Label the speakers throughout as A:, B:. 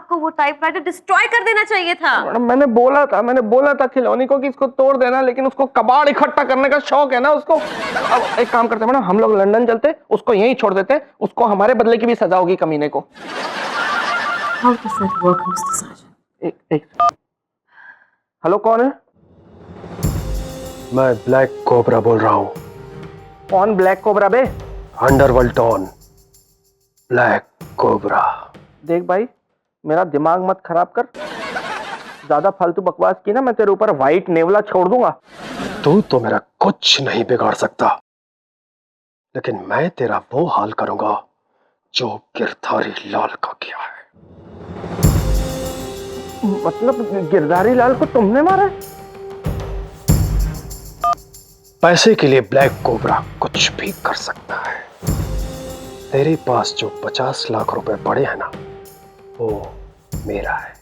A: आपको वो typewriter destroy कर देना चाहिए था।
B: मैडम मैंने बोला था खिलौनी को कि इसको तोड़ देना, लेकिन उसको कबाड़ इकट्ठा करने का शौक है ना उसको। अब एक काम करते हैं मैडम, हम लोग लंदन चलते, उसको यहीं छोड़ देते, उसको हमारे बदले की भी सजा होगी कमीने को।
A: How does that work, Mr. Sargent?
B: एक हेलो, कौन है?
C: मैं ब्लैक कोबरा बोल रहा हूँ।
B: कौन ब्लैक कोबरा बे?
C: Underworld don black cobra.
B: देख भाई, मेरा दिमाग मत खराब कर, ज्यादा फालतू बकवास की ना मैं तेरे ऊपर व्हाइट नेवला छोड़ दूंगा।
C: तू तो मेरा कुछ नहीं बिगाड़ सकता, लेकिन मैं तेरा वो हाल करूंगा जो गिरधारी लाल का किया है।
B: मतलब गिरधारी लाल को तुमने मारा?
C: पैसे के लिए ब्लैक कोबरा कुछ भी कर सकता है। तेरे पास जो 50 लाख रुपए पड़े हैं ना, वो मेरा है।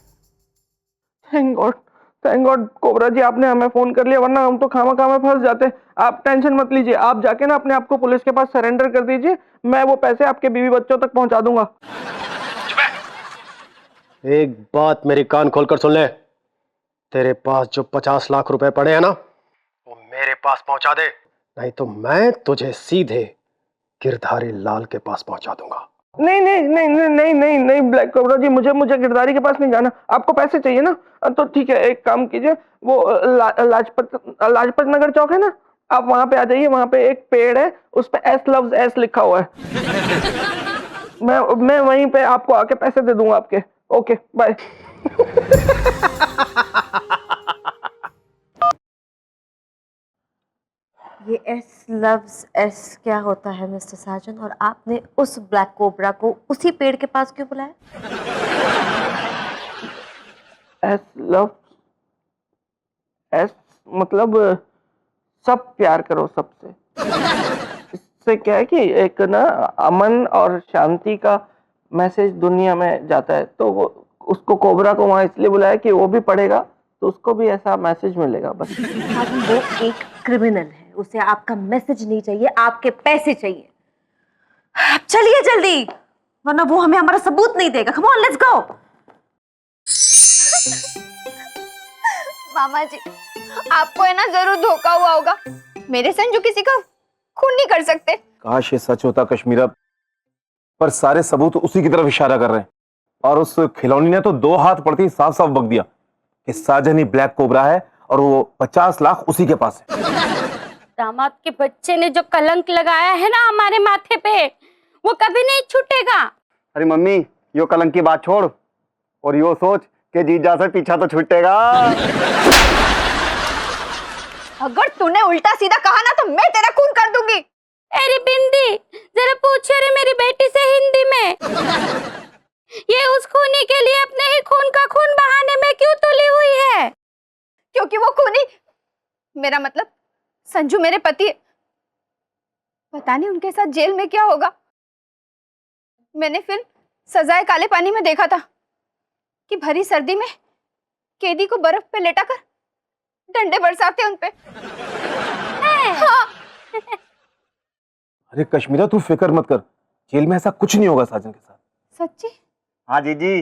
B: थैंक गॉड कोबरा जी, आपने हमें फोन कर लिया, वरना हम तो खामा फंस जाते। आप टेंशन मत लीजिए, आप जाके ना अपने आप को पुलिस के पास सरेंडर कर दीजिए, मैं वो पैसे आपके बीवी बच्चों तक पहुंचा दूंगा।
C: एक बात मेरी कान खोलकर सुन ले, तेरे पास जो 50 लाख रुपए पड़े हैं ना, वो मेरे पास पहुंचा दे, नहीं तो मैं तुझे सीधे गिरधारी लाल के पास पहुंचा दूंगा।
B: नहीं ब्लैक कोबरा जी, मुझे गिरधारी के पास नहीं जाना। आपको पैसे चाहिए ना, तो ठीक है, एक काम कीजिए, वो लाजपत नगर चौक है ना, आप वहां पे आ जाइए। वहां पे एक पेड़ है, उस पे एस लव्स एस लिखा हुआ है। मैं वहीं पे आपको आके पैसे दे दूंगा आपके। Okay bye.
A: ये एस लव्स एस क्या होता है मिस्टर साजन, और आपने उस ब्लैक कोबरा को उसी पेड़ के पास क्यों बुलाया?
B: एस लव एस मतलब सब प्यार करो सबसे। इससे क्या है कि एक ना अमन और शांति का मैसेज दुनिया में जाता है, तो वो उसको कोबरा को वहां इसलिए बुलाया कि वो भी पढ़ेगा तो उसको भी ऐसा मैसेज मिलेगा बस।
A: साजन, वो एक क्रिमिनल है, उसे आपका मैसेज नहीं चाहिए, आपके पैसे चाहिए। अब चलिए जल्दी, वरना वो हमें हमारा सबूत नहीं देगा। Come on let's go.
D: मामा जी, आपको है ना जरूर धोखा हुआ होगा। मेरे संजू किसी का खून नहीं कर सकते।
E: काश ये सच होता कश्मीरा, पर सारे सबूत उसी की तरफ इशारा कर रहे हैं। और उस खिलौनी ने तो 2 हाथ पड़ती साफ साफ बक दिया कि साजन ही ब्लैक कोबरा है और वो 50 लाख उसी के पास है।
F: दामाद के बच्चे ने जो कलंक लगाया है ना हमारे माथे पे, वो कभी नहीं छूटेगा।
G: अरे मम्मी, यो कलंक की बात छोड़ और यो सोच कि जीजा से पीछा तो छूटेगा।
D: अगर तूने उल्टा सीधा कहा ना तो मैं तेरा खून कर दूंगी।
F: अरे बिंदी, जरा पूछो रे मेरी बेटी से हिंदी में, ये उस खूनी के लिए अपने ही खून का खून बहाने में क्यों तुली हुई है?
D: क्योंकि वो खूनी, मेरा मतलब संजू मेरे पति, पता नहीं उनके साथ जेल में क्या होगा। मैंने फिल्म सजाए काले पानी में देखा था कि भरी सर्दी में कैदी को बर्फ पे लेटाकर डंडे बरसाते उनपे। हाँ।
E: अरे कश्मीरा तू फिक्र मत कर, जेल में ऐसा कुछ नहीं होगा साजन के साथ।
D: सच्ची?
G: हाँ जीजी,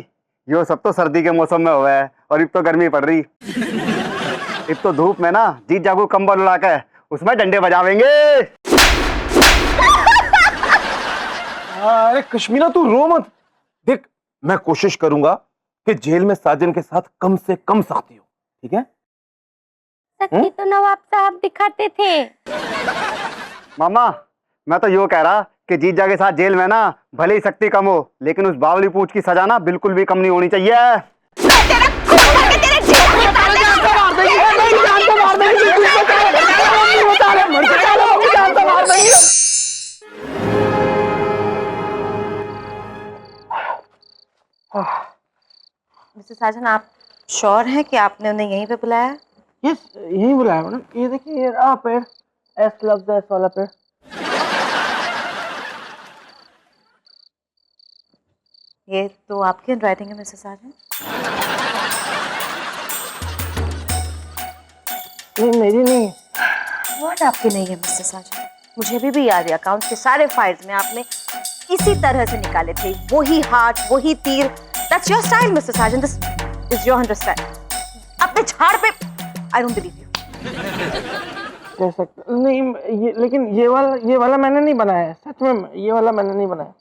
G: यो सब तो सर्दी के मौसम में हुआ है और अब तो गर्मी पड़ रही। अब तो धूप में ना जीजा को कंबल उड़ा के उसमें डंडे बजावेंगे।
E: अरे कश्मीरा तू रो मत, देख मैं कोशिश करूंगा कि जेल में साजन के साथ कम से कम सख्ती हो, ठीक है?
F: सख्ती तो नवाब साहब दिखाते थे।
G: मामा, मैं तो यो कह रहा कि जीजा के साथ जेल में ना भले ही सख्ती कम हो, लेकिन उस बावली पूंछ की सजा ना बिल्कुल भी कम नहीं होनी चाहिए।
A: मिस्टर साजन, आप श्योर हैं कि आपने उन्हें यहीं पे बुलाया?
B: यस, यही बुलाया मैडम। ये देखिए, ये रहा पेड़, एस लव्स एस वाला पेड़।
A: ये तो आपकी हैंडराइटिंग है मिस्टर साजन।
B: नहीं मेरी नहीं है।
A: वर्ड आपकी नहीं है मिस्टर साजन, मुझे अभी भी याद है अकाउंट के सारे फाइल्स में आपने इसी तरह से निकाले थे, वही हाथ, वही तीर, That's your style, Mr. Sergeant. This is your understand. अपने झाड़ पे I don't believe you.
B: कह सकते नहीं लेकिन ये वाला मैंने नहीं बनाया है, सच में ये वाला मैंने नहीं बनाया।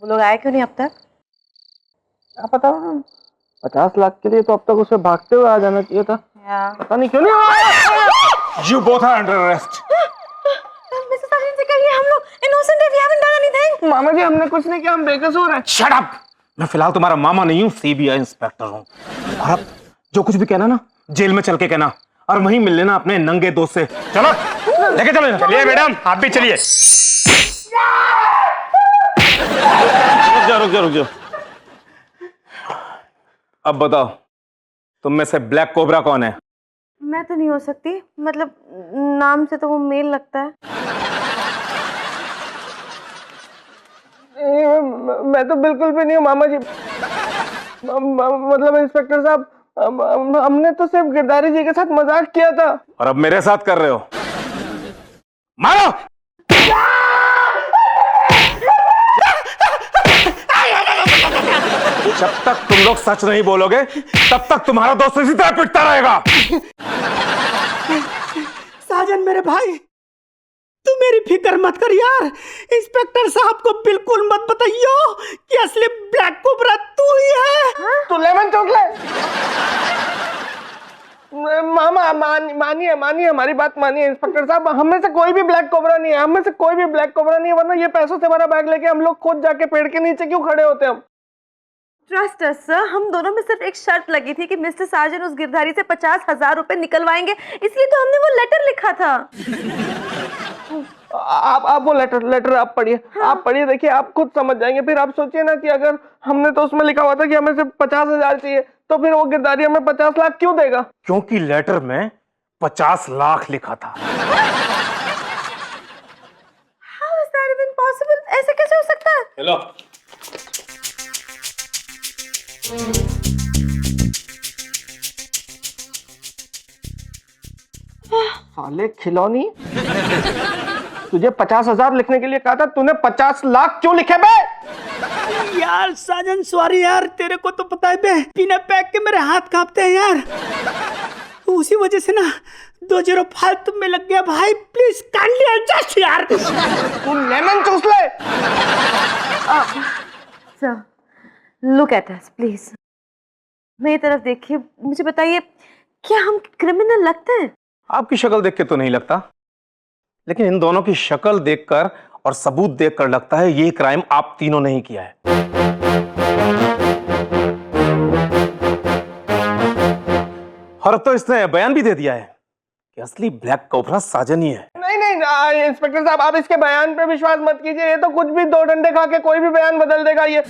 A: वो लोग आए क्यों नहीं अब तक?
B: क्या पता, 50 लाख के लिए तो अब तक उसे भागते हुए आ जाना चाहिए था। पता नहीं क्यों नहीं आया।
E: You both are under arrest.
A: Mr. Sergeant से कहिए हम लोग innocent है, we haven't done anything.
B: मामा जी हमने कुछ नहीं किया, हम बेकसूर हैं।
E: Shut up! मैं फिलहाल तुम्हारा मामा नहीं हूँ, सीबीआई इंस्पेक्टर हूँ। और अब जो कुछ भी कहना ना, जेल में चल के कहना और वहीं मिल लेना अपने नंगे दोस्त से। चलो लेके चलो।
G: चलिए मैडम, आप भी चलिए।
E: रुक जाओ। अब बताओ, तुम में से ब्लैक कोबरा कौन है?
A: मैं तो नहीं हो सकती, मतलब नाम से तो वो मेल लगता है।
B: मैं तो बिल्कुल भी नहीं हूँ मामा जी। मतलब इंस्पेक्टर साहब, हमने तो सिर्फ गिरधारी जी के साथ मजाक किया था।
E: और अब मेरे साथ कर रहे हो? मारो! जब तक तुम लोग सच नहीं बोलोगे तब तक तुम्हारा दोस्त इसी तरह पिटता रहेगा।
H: साजन मेरे भाई, तू मेरी फिक्र मत कर यार। इंस्पेक्टर साहब को बिल्कुल मत बताइयो कि असली ब्लैक कोबरा तू ही है।
B: तो लेमन चॉकलेट मामा मानिए हमारी बात मानिए इंस्पेक्टर साहब, हमें से कोई भी ब्लैक कोबरा नहीं है, वरना ये पैसों से हमारा बैग लेके हम लोग खुद जाके पेड़ के नीचे क्यों खड़े होते हम?
A: ट्रस्ट अस सर, हम दोनों में सिर्फ एक शर्त लगी थी कि मिस्टर साजन उस गिरधारी से 50,000 रुपए निकलवाएंगे, इसलिए तो हमने वो लेटर लिखा था।
B: आप वो लेटर आप पढ़िए। हाँ। आप पढ़िए, देखिए आप खुद समझ जाएंगे। फिर आप सोचिए ना कि अगर हमने तो उसमें लिखा हुआ था कि हमें सिर्फ 50,000 चाहिए, तो फिर वो गिरधारी हमें 50 लाख क्यों देगा?
E: क्योंकि लेटर में 50 लाख लिखा था।
A: How is that even possible? ऐसे कैसे हो सकता है?
E: हेलो,
B: साले खिलौनी, तुझे 50,000 लिखने के लिए कहा था, तूने 50 लाख क्यों लिखे बे?
H: यार साजन सॉरी यार, तेरे को तो पता है बे, बिना पैक के मेरे हाथ कांपते हैं यार। उसी वजह से ना 2 0 फालतू में लग गया भाई। प्लीज काइंडली एडजस्ट यार।
B: तू लेमन चूस ले।
A: Sir, look at us please. मेरी तरफ देखिए, मुझे बताइए क्या हम क्रिमिनल लगते हैं?
E: आपकी शक्ल देख के तो नहीं लगता, लेकिन इन दोनों की शक्ल देखकर और सबूत देखकर लगता है ये क्राइम आप तीनों ने ही किया है। और अब तो इसने बयान भी दे दिया है कि असली ब्लैक कोबरा साजन ही है।
B: नहीं इंस्पेक्टर साहब, आप इसके बयान पे विश्वास मत कीजिए। ये तो कुछ भी 2 डंडे खा के कोई भी बयान बदल देगा ये।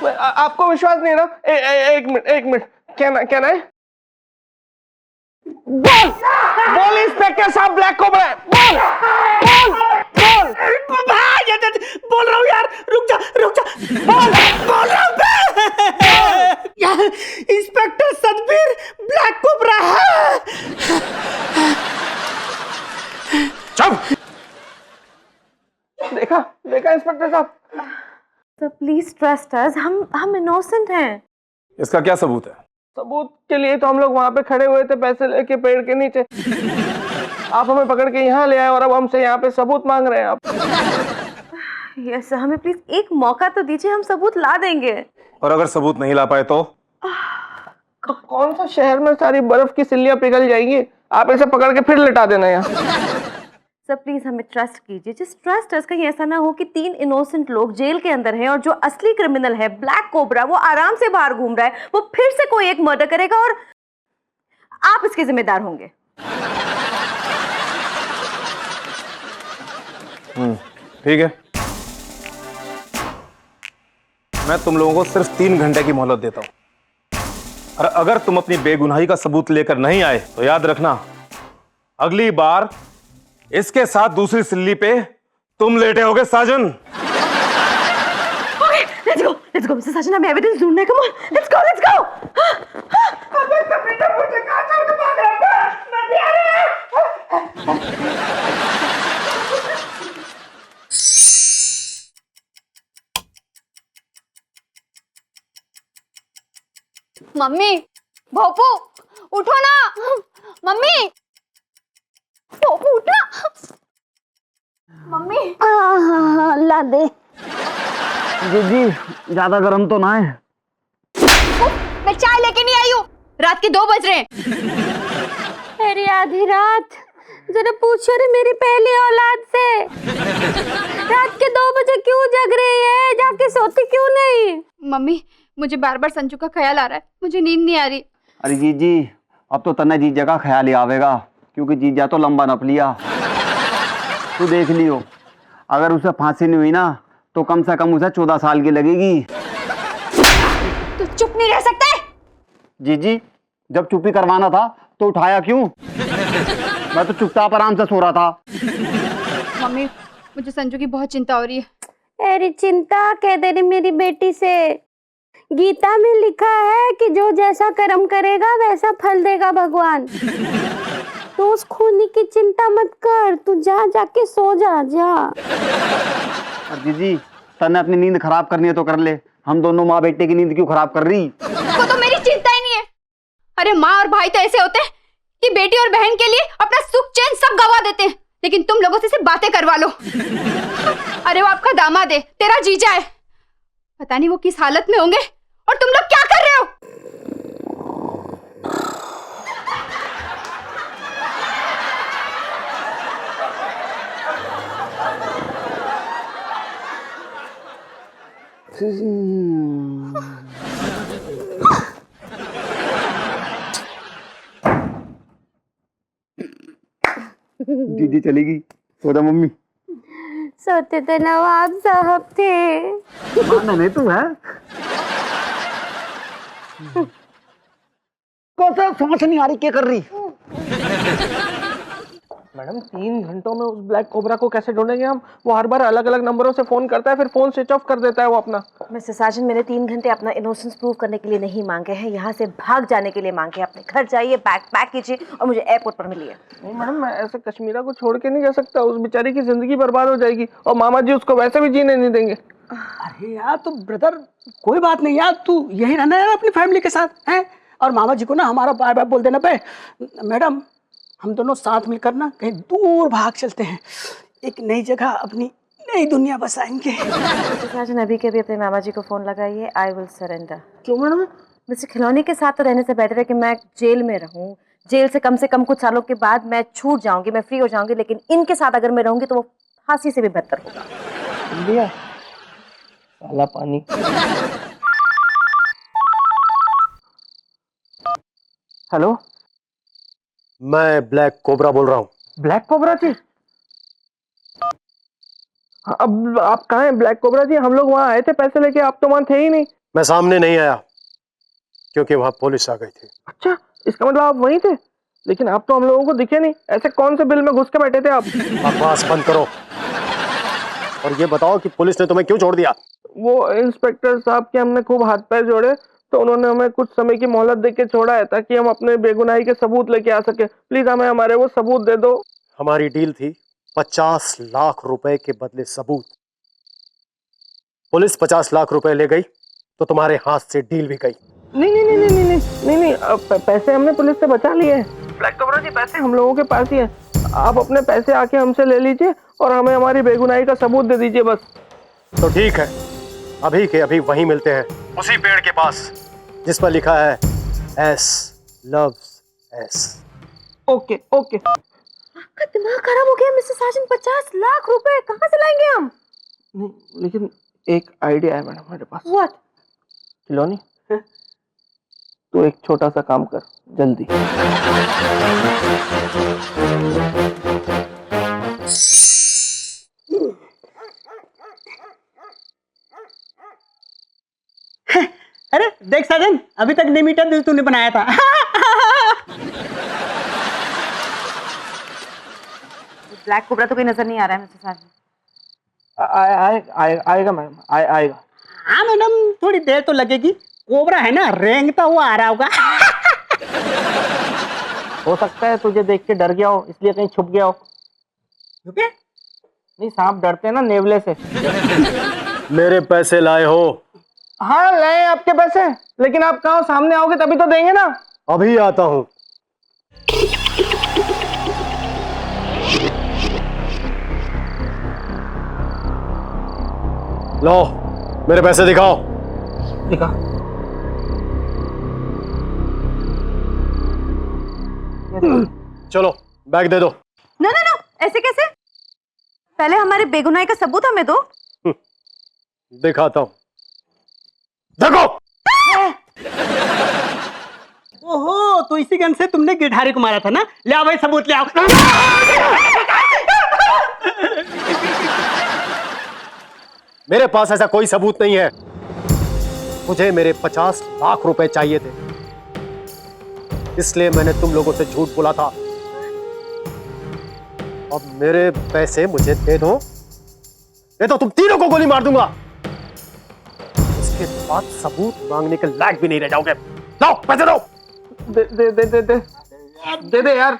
B: आपको विश्वास नहीं ना? एक मिनट, कहना है? बोल इंस्पेक्टर साहब, ब्लैक कोबरा है। बोल
H: बोल रहा हूँ यार, रुक जा बोल रहा हूँ यार। इंस्पेक्टर सतबीर ब्लैक कोबरा है।
E: चुप!
B: देखा इंस्पेक्टर साहब।
A: सर प्लीज ट्रस्ट अस, हम इनोसेंट हैं।
E: इसका क्या सबूत है?
B: सबूत के लिए तो हम लोग वहां पे खड़े हुए थे पैसे लेके पेड़ के नीचे। आप हमें पकड़ के यहाँ ले आए और अब हमसे यहाँ पे सबूत मांग रहे हैं आप।
A: यस सर, हमें प्लीज एक मौका तो दीजिए, हम सबूत ला देंगे।
E: और अगर सबूत नहीं ला पाए तो
B: कौन सा शहर में सारी बर्फ की सिल्लियां पिघल जाएंगी? आप इसे पकड़ के फिर लिटा देना यहाँ।
A: सर प्लीज हमें ट्रस्ट कीजिए, जस्ट ट्रस्ट अस। कहीं ऐसा ना हो कि 3 इनोसेंट लोग जेल के अंदर हैं और जो असली क्रिमिनल है ब्लैक कोबरा वो आराम से बाहर घूम रहा है, वो फिर से कोई एक मर्डर करेगा और आप इसके जिम्मेदार होंगे।
E: ठीक है, मैं तुम लोगों को सिर्फ 3 घंटे की मोहलत देता हूं, और अगर तुम अपनी बेगुनाही का सबूत लेकर नहीं आए तो याद रखना, अगली बार इसके साथ दूसरी सिल्ली पे तुम लेटे होगे साजन।
A: Okay, let's go मिस्टर साजन, हमें एविडेंस ढूंढना है। Come on, let's go.
B: अबे कमीना, मुझे कहां छोड़ के भाग रहा था? मैं भी आ रहा हूं।
D: मम्मी, भोपू, उठो ना। मम्मी, भोपू उठना। मम्मी।
F: हाँ, ला दे।
G: जीजी ज्यादा गर्म तो ना है।
D: मैं चाय लेके नहीं आई हूँ, रात के 2 बज रहे हैं।
F: अरे आधी रात, जरा पूछो रे मेरी पहली औलाद से, रात के 2 बजे क्यों जग रही है? जाके सोती क्यों नहीं?
D: मम्मी, मुझे बार बार संजू का ख्याल आ रहा है, मुझे नींद नहीं आ रही।
G: अरे जीजी अब तो तन्ने जीजा का ख्याल ही आवेगा, क्योंकि जीजा तो लंबा नप लिया। तू देख लियो, अगर उसे फांसी नहीं हुई ना तो कम से कम उसे 14 साल की लगेगी।
D: तू चुप नहीं रह सकता है?
G: जीजी जब चुप्पी करवाना था तो उठाया क्यों? मैं तो चुपचाप आराम से सो रहा था।
D: मम्मी, मुझे संजू की बहुत चिंता हो रही है।
F: अरे चिंता कह दे रही मेरी बेटी से। गीता में लिखा है कि जो जैसा कर्म करेगा वैसा फल देगा भगवान। तो उस खूनी की चिंता मत कर, तू जा, जाके सो जा, जा।
G: और जीजी तन्ने अपनी नींद खराब करनी है तो कर ले, हम दोनों माँ बेटे की नींद क्यों खराब कर रही?
D: वो तो मेरी चिंता ही नहीं है। अरे माँ और भाई तो ऐसे होते हैं कि बेटी और बहन के लिए अपना सुख चैन सब गवा देते हैं, लेकिन तुम लोगों से सिर्फ बातें करवा लो। अरे वो आपका दामाद है, तेरा जीजा है, पता नहीं वो किस हालत में होंगे और तुम लोग क्या कर रहे हो?
G: दीदी चलेगी, सो जा मम्मी।
F: सोते तो नवाब साहब थे।
G: माना नहीं तू है? कौन सा समझ नहीं आ रही क्या कर रही?
B: मैडम 3 घंटों में उस ब्लैक कोबरा को कैसे ढूंढेंगे हम? वो हर बार अलग अलग नंबरों से फोन करता है, फिर फोन स्विच ऑफ कर देता है वो अपना।
A: मिस्टर साजन, मैंने 3 घंटे अपना इनोसेंस प्रूव करने के लिए नहीं मांगे हैं, यहाँ से भाग जाने के लिए मांगे हैं। अपने घर जाइए, बैग पैक कीजिए और मुझे एयरपोर्ट पर मिलिए।
B: नहीं मैडम, मैं ऐसे कश्मीरा को छोड़ के नहीं जा सकता, उस बेचारी की जिंदगी बर्बाद हो जाएगी और मामा जी उसको वैसे भी जीने नहीं देंगे।
H: अरे यार तो ब्रदर कोई बात नहीं यार, तू यही रहना यार अपनी फैमिली के साथ है। और मामा जी को ना हमारा बाय बाय बोल देना पे। मैडम, हम दोनों साथ मिलकर ना कहीं दूर भाग चलते हैं, एक नई जगह, अपनी नई दुनिया बसाएंगे।
A: मिस्टर साजन, अभी के अभी अपने मामा जी को फोन लगाइए। I will surrender.
B: क्यों मैडम?
A: मिस्टर खिलौनी के साथ तो रहने से बेहतर है कि मैं जेल में रहूं। जेल से कम कुछ सालों के बाद मैं छूट जाऊंगी, मैं फ्री हो जाऊंगी, लेकिन इनके साथ अगर मैं रहूंगी तो वो फांसी से भी बेहतर होगा।
B: दिया साला पानी। हेलो,
C: मैं ब्लैक कोबरा बोल रहा हूँ।
B: ब्लैक कोबरा जी? हाँ, अब आप कहाँ हैं ब्लैक कोबरा जी? हम लोग वहाँ आए थे पैसे लेके, आप तो वहाँ थे ही नहीं।
C: मैं सामने नहीं आया क्योंकि वहां पुलिस आ गई थी।
B: अच्छा, इसका मतलब आप वहीं थे, लेकिन आप तो हम लोगों को दिखे नहीं। ऐसे कौन से बिल में घुस के बैठे थे आप?
C: बकवास बंद करो और ये बताओ कि पुलिस ने तुम्हें क्यों छोड़ दिया?
B: वो इंस्पेक्टर साहब के हमने खूब हाथ पैर जोड़े तो उन्होंने हमें कुछ समय की मोहलत दे के छोड़ा है, ताकि हम अपने बेगुनाही के सबूत लेके आ सके। प्लीज हमें हमारे वो सबूत दे दो।
C: हमारी डील थी 50 लाख रुपए के बदले सबूत। पुलिस 50 लाख रुपए ले गई तो तुम्हारे हाथ से डील भी गई।
B: नहीं नहीं नहीं नहीं नहीं नहीं नहीं, नहीं, पैसे हमने पुलिस से बचा लिए हैं। ब्लैक कोबरा जी, पैसे हम लोगों के पास ही है। आप अपने पैसे आके हमसे ले लीजिए और हमें हमारी बेगुनाही का सबूत दे दीजिए बस।
C: तो ठीक है, अभी के अभी वहीं मिलते हैं, उसी पेड़ के पास जिस पर लिखा है S loves S.
B: Okay okay.
A: आपका दिमाग खराब हो गया मिस्टर साजन। 50 लाख रुपए कहाँ से लाएंगे हम?
B: नहीं, लेकिन एक आइडिया है मैडम मेरे पास।
A: व्हाट?
B: खिलौनी, तो एक छोटा सा काम कर जल्दी।
H: अरे देख साजन, अभी तक नहीं मीठा दिल तूने बनाया था।
A: ब्लैक कोबरा तो कोई नजर नहीं आ रहा है मिस्टर साजन।
B: आएगा मैडम, आएगा।
H: हाँ मैडम, थोड़ी देर तो लगेगी। कोबरा है ना, रेंगता हुआ आ रहा होगा।
B: हो सकता है तुझे देख के डर गया हो, इसलिए कहीं छुप गया हो।
H: ओके?
B: नहीं, सांप डरते हैं ना नेवले से।
C: मेरे पैसे लाए हो?
B: हाँ लाए आपके पैसे, लेकिन आप कहो सामने आओगे तभी तो देंगे ना।
C: अभी आता हूं। लो मेरे पैसे दिखाओ।
B: दिखा।
C: चलो बैग दे दो।
A: नो नो नो, ऐसे कैसे? पहले हमारे बेगुनाही का सबूत हमें दो।
C: दिखाता हूं, देखो।
H: ओहो, तो इसी गन से तुमने गिरधारी को मारा था ना? ले आओ भाई सबूत ले आओ।
C: मेरे पास ऐसा कोई सबूत नहीं है। मुझे मेरे 50 लाख रुपए चाहिए थे, इसलिए मैंने तुम लोगों से झूठ बोला था। अब मेरे पैसे मुझे दे दो, नहीं तो तुम तीनों को गोली मार दूंगा। इसके बाद सबूत मांगने के लायक भी नहीं रह जाओगे। लो पैसे दो।
B: दे दे दे दे दे दे दे यार।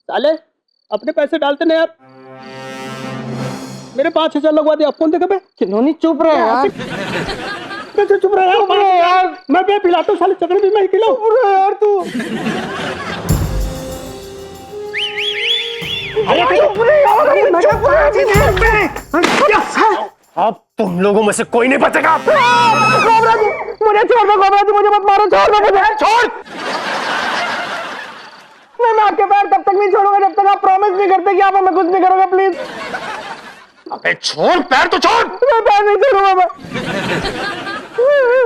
H: साले अपने पैसे डालते नहीं यार। मेरे 5,000 लगवा दे। अब कौन देगा बे?
B: खिलौनी चुप रहे यार।
H: कैसे चुप रहा
B: चुप रहे यार।
H: मैं बे पिलाता हूं, साले चक्कर भी मैं खिलाऊं।
B: चुप रहे यार तू।
C: अब तुम लोगों में से कोई नहीं बचेगा।
B: मुझे छोड़ दो गोबरा जी, मुझे मत मारो। छोड़ दो मुझे, छोड़। मैं आपके पैर तब तक नहीं छोड़ूंगा जब तक आप प्रॉमिस नहीं करते कि आप हमें कुछ नहीं करोगे। प्लीज।
C: अबे छोड़, पैर तो छोड़।
B: मैं पैर नहीं छोड़ूंगा। मैं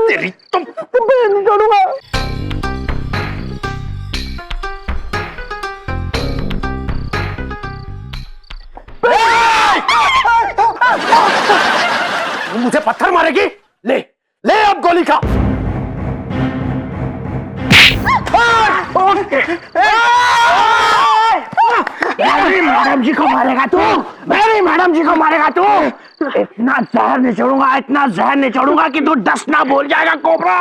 C: तेरी तुम
B: पैर नहीं छोड़ूंगा।
C: तुम मुझे पत्थर मारेगी? ले ले अब गोली खा।
B: मेरी मैडम जी को मारेगा तू? मेरी मैडम जी को मारेगा तू? इतना जहर नहीं छोड़ूंगा, इतना जहर नहीं छोड़ूंगा कि तू डस ना बोल जाएगा कोबरा।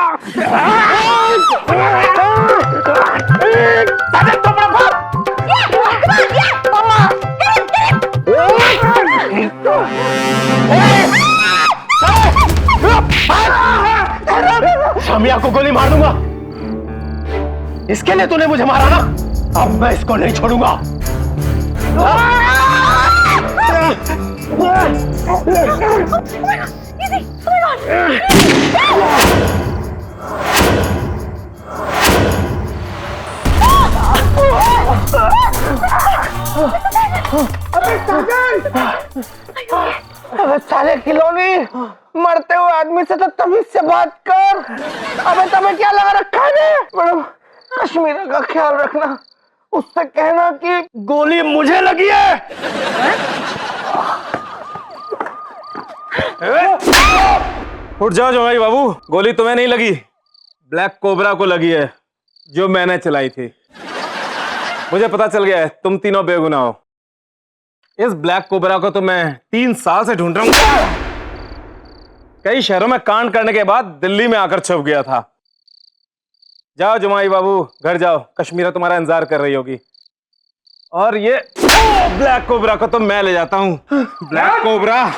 C: शामिया को गोली मार दूंगा। इसके लिए तूने मुझे मारा ना? अब मैं इसको नहीं छोड़ूंगा।
B: अबे साले खिलौनी, मरते हुए आदमी से तो तमीज से बात कर। अबे तुम्हें क्या लगा रखा है? मैडम कश्मीरा का ख्याल रखना, उससे कहना कि
C: गोली मुझे लगी है।
E: उठ जाओ जमाई बाबू, गोली तुम्हें नहीं लगी, ब्लैक कोबरा को लगी है, जो मैंने चलाई थी। मुझे पता चल गया है तुम तीनों बेगुनाह हो। इस ब्लैक कोबरा को तो मैं 3 साल से ढूंढ रहा हूं। कई शहरों में कांड करने के बाद दिल्ली में आकर छुप गया था। जाओ जमाई बाबू, घर जाओ, कश्मीरा तुम्हारा इंतजार कर रही होगी। और ये ब्लैक कोबरा को तो मैं ले जाता हूँ। ब्लैक कोबरा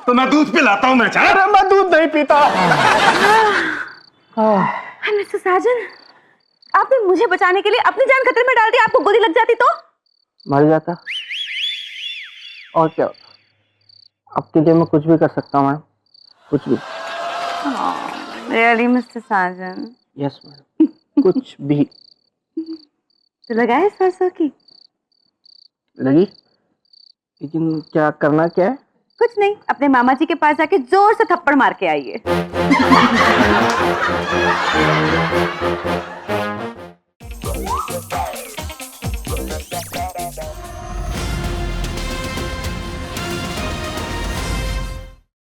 E: तो मैं दूध पिलाता हूँ। मैं दूध नहीं पीता।
A: मिस्टर साजन, आपने मुझे बचाने के लिए अपनी जान खतरे में डाल दी। आपको गोली लग जाती तो?
B: मर जाता और क्या होता? आपके लिए मैं कुछ भी कर सकता हूँ मैडम, कुछ भी।
A: रियली मिस्टर साजन?
B: यस मैडम, कुछ भी।
A: तो लगाए सरसों की?
B: लगी, लेकिन क्या करना क्या है?
A: कुछ नहीं, अपने मामा जी के पास जाके जोर से थप्पड़ मार के आइए।